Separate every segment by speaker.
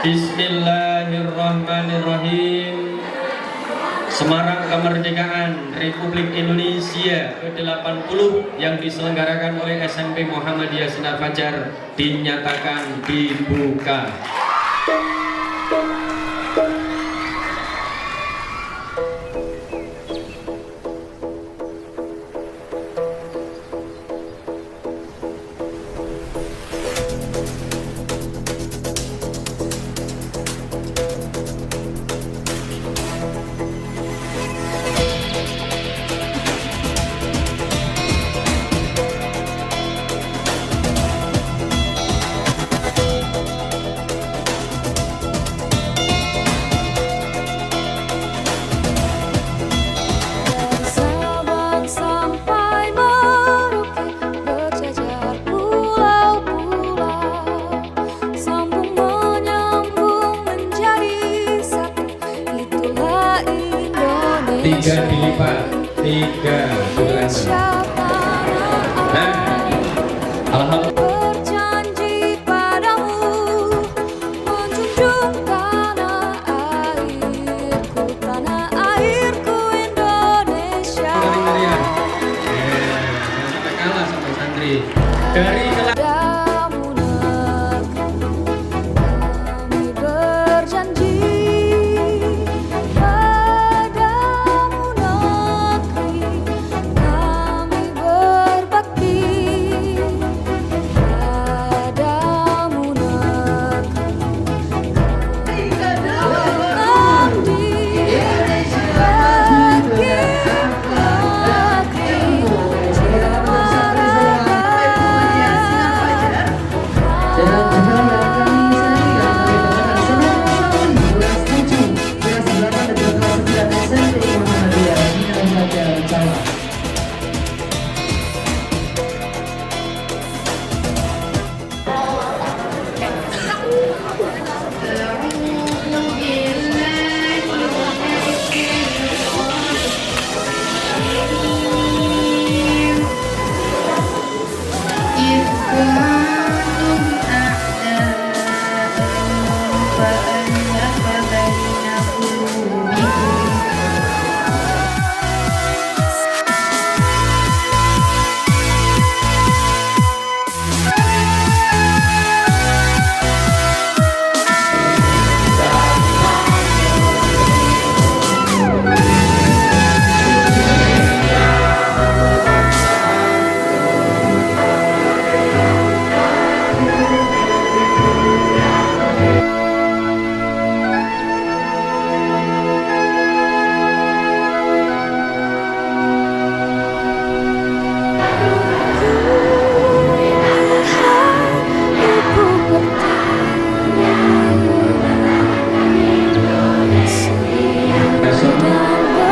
Speaker 1: Bismillahirrahmanirrahim. Semarak Kemerdekaan Republik Indonesia ke-80 yang diselenggarakan oleh SMP Muhammadiyah Sinar Fajar dinyatakan dibuka. Tiga dilipat, tiga sudah. Nah, alhamdulillah.
Speaker 2: Berjanji padamu menjunjung tanah airku Indonesia.
Speaker 1: Sampai kalah sama santri. Dari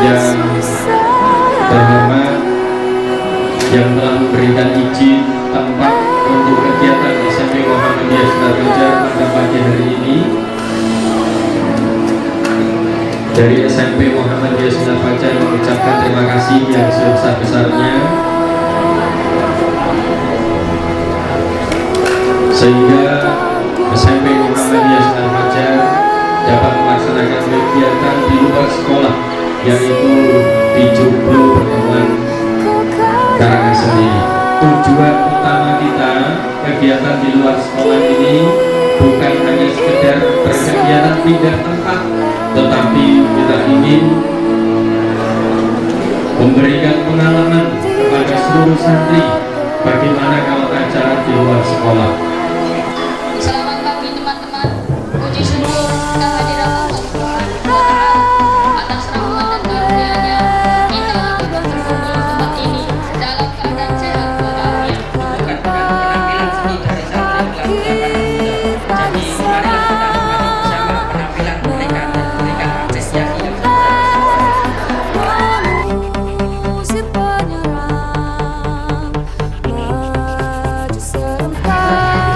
Speaker 1: yang terhormat yang telah memberikan izin tempat untuk kegiatan SMP Muhammadiyah Sinar Fajar pada pagi hari ini. Dari SMP Muhammadiyah Sinar Fajar mengucapkan terima kasih yang sebesar-besarnya sehingga SMP Muhammadiyah Sinar Fajar dapat melaksanakan kegiatan di luar sekolah, yaitu di Joglo Pertemuan Karangasem. Tujuan utama kita kegiatan di luar sekolah ini bukan hanya sekedar berkegiatan pindah tempat, tetapi kita ingin memberikan pengalaman kepada seluruh santri bagaimana kalau acara di luar sekolah.
Speaker 3: Selamat pagi teman-teman. Puji syukur kehadiran Allah Subhanahu wa Ta'ala atas rahmat dan karunia-Nya kita dapat berkumpul di tempat ini dalam keadaan sehat walafiat.
Speaker 4: Bukan penampilan seni dari santri melakukan jadi marilah kita membangun bersama penampilan mereka dan memberikan apresiasi yang
Speaker 2: Musik penyerang maju serempak.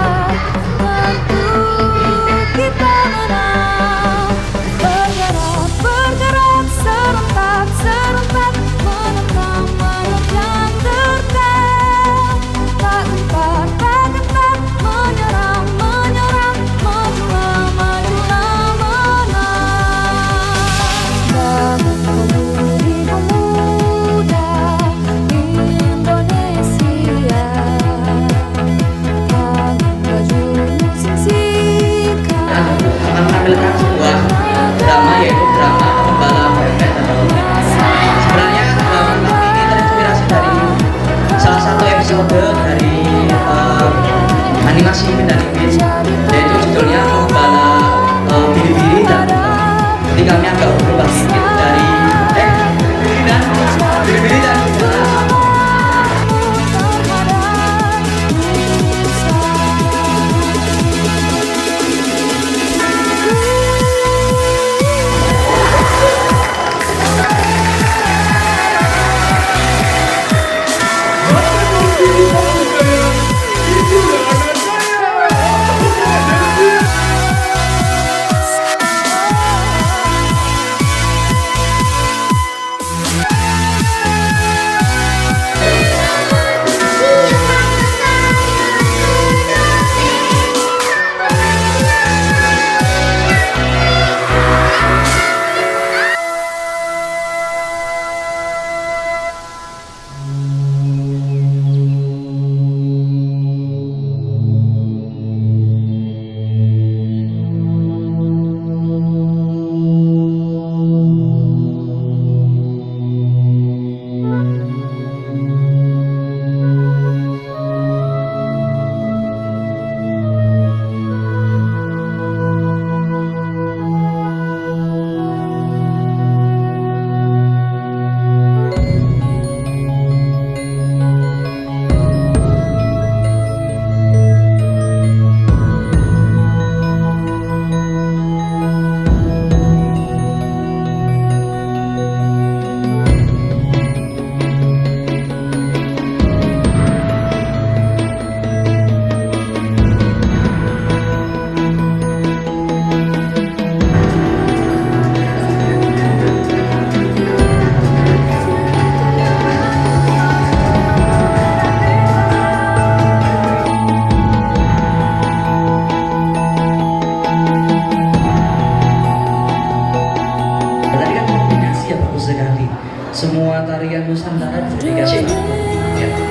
Speaker 4: beberapa tarian Nusantara bisa dikasih ya.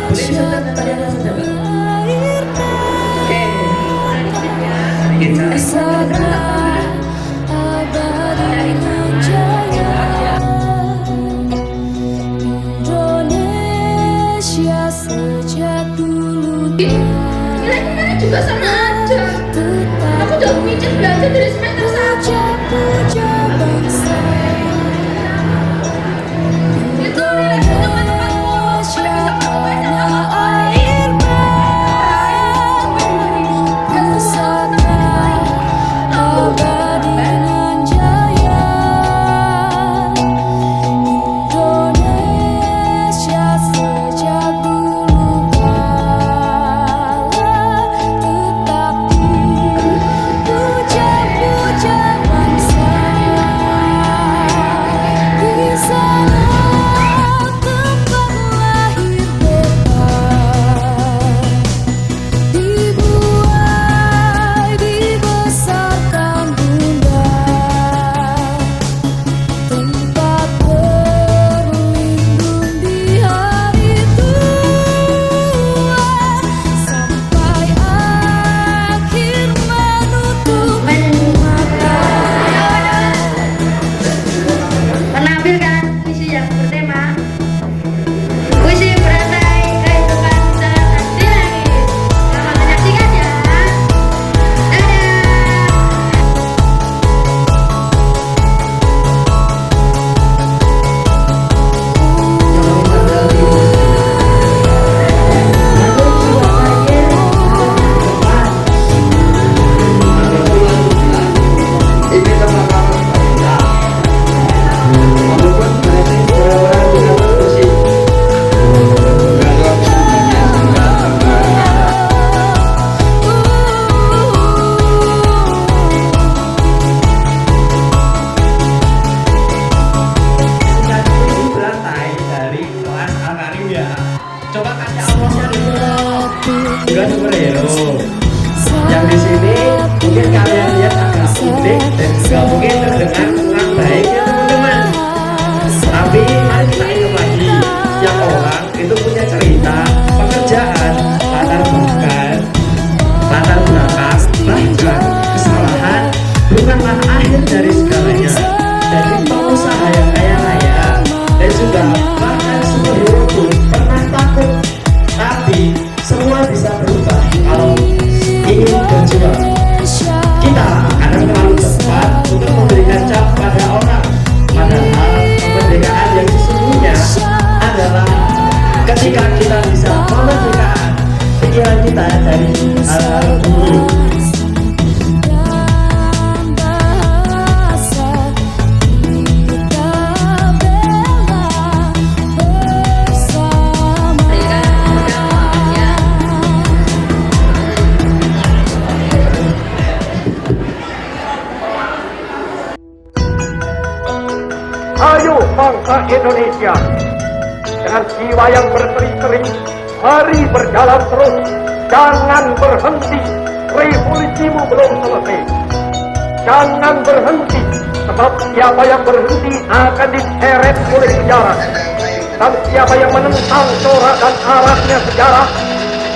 Speaker 4: Boleh disetel tarian apa saja Mbak? Oke, kita
Speaker 2: Indonesia sejak dulu
Speaker 3: Nilai-nilai juga sama aja. Aku udah mijit belajar dari semester 1.
Speaker 2: puja bangsa
Speaker 3: Itu nilai cuma 40. Bisa
Speaker 2: tanah air bersama abadi dengan jaya Indonesia sejak dulu kala tetap puja-puja bangsa di sana tempat lahir beta dibuai dibesarkan bunda tempat berlindung di hari tua sampai akhir menutup mata.
Speaker 3: Menampilkan puisi yang bertema Puisi Berantai Kehidupan Selatan di Langit. Selamat menyaksikan ya. Dadah.
Speaker 4: berantai dari kelas Al-Karim ya. Coba kasih aplausnya dulu. Bukan superhero. Yang di sini mungkin kalian lihat agak unik dan juga mungkin terdengar kurang baik ya teman-teman. Tapi mari kita ingat lagi, setiap orang itu punya cerita, pekerjaan, latar belakang, bahkan kesalahan bukanlah akhir dari segalanya. Jadi pengusaha yang kaya raya dan juga bahkan superhero pun pernah takut, tapi semua bisa berubah kalau ingin berjuang. Kita kadang terlalu cepat untuk memberikan cap pada orang, padahal kemerdekaan yang sesungguhnya adalah ketika kita bisa memerdekakan pikiran kita dari hal-hal buruk.
Speaker 2: Dan bahasa kita bela bersama.
Speaker 5: Ayo bangsa Indonesia, dengan jiwa yang berseri-seri, mari berjalan terus, jangan berhenti, revolusimu belum selesai. Jangan berhenti, sebab siapa yang berhenti akan diseret oleh sejarah. Dan siapa yang menentang corak dan arahnya sejarah,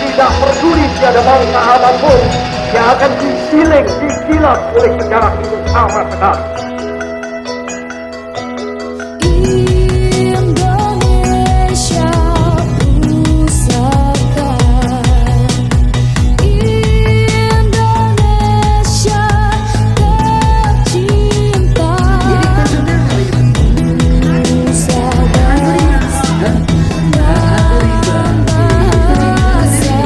Speaker 5: tidak peduli tiada bangsa apapun, yang akan digiling, digilas oleh sejarah itu sama sekali.
Speaker 2: Indonesia pusaka, Indonesia tercinta, pusaka dan bahasa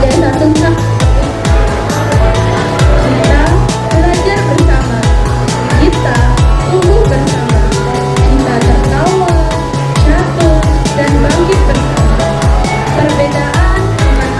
Speaker 3: Desa Tentang. Kita belajar bersama. Kita tumbuh bersama. Kita tertawa, jatuh, dan bangkit bersama. Perbedaan dengan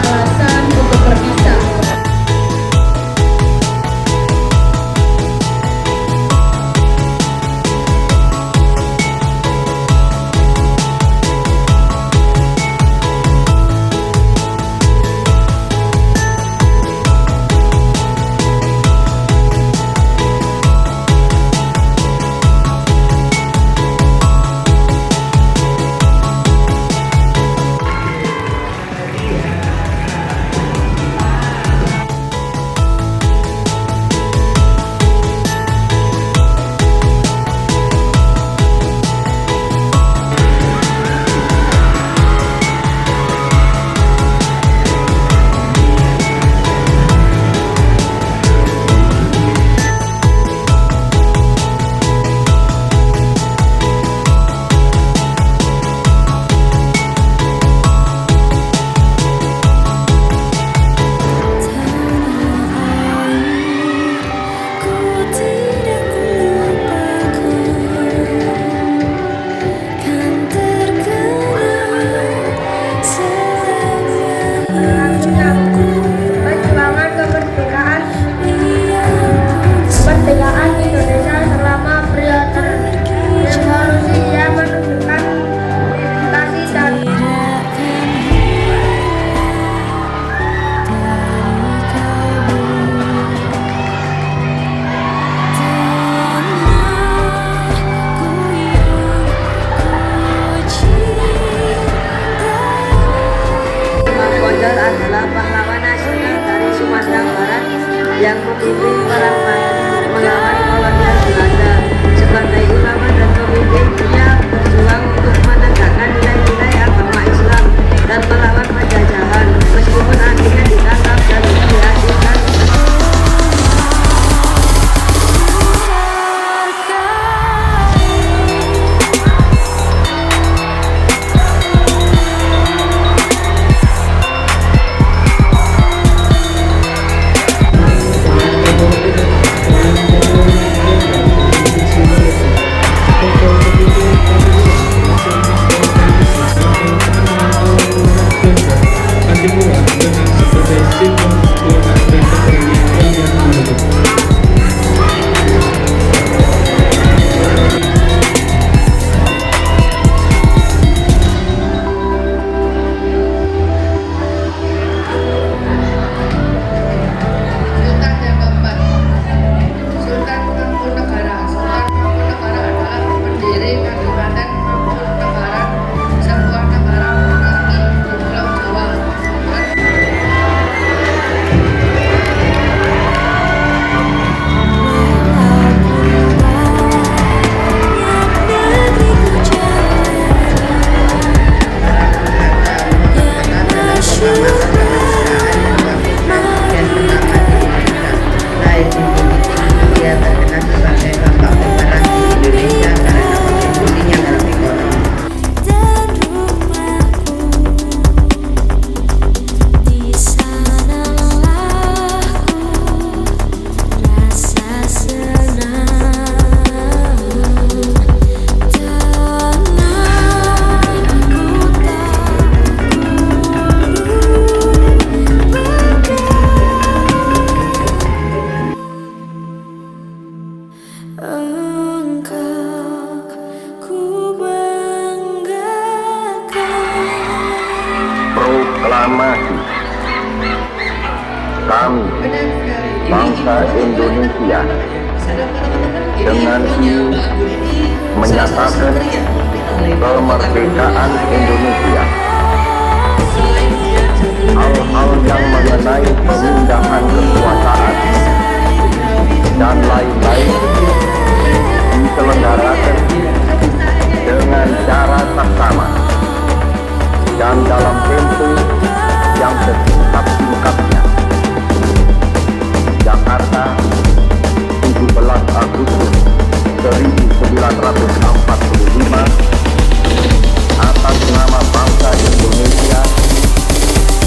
Speaker 6: Kami, bangsa Indonesia, dengan ini menyatakan kemerdekaan Indonesia. Hal-hal yang mengenai pemindahan kekuasaan dan lain-lain diselenggarakan dengan cara saksama dan dalam tempo yang sesingkat-singkatnya. Jakarta, 17 Agustus 1945, atas nama bangsa Indonesia,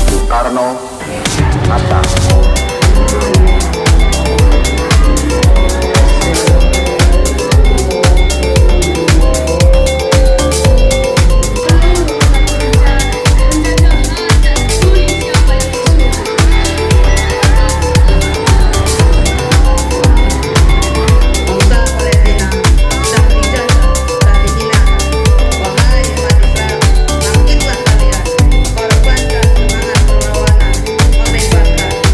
Speaker 6: Soekarno, Hatta.
Speaker 7: Bangkitlah kalian, korbankan semangat perlawanan, merdekakan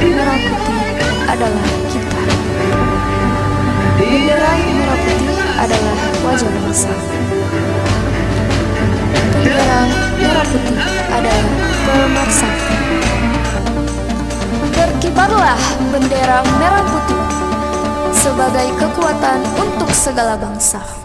Speaker 2: merah putih adalah kita. Bendera merah putih adalah wajah bangsa. Bendera merah putih adalah pemersatu. Berkibarlah bendera merah putih sebagai kekuatan untuk segala bangsa.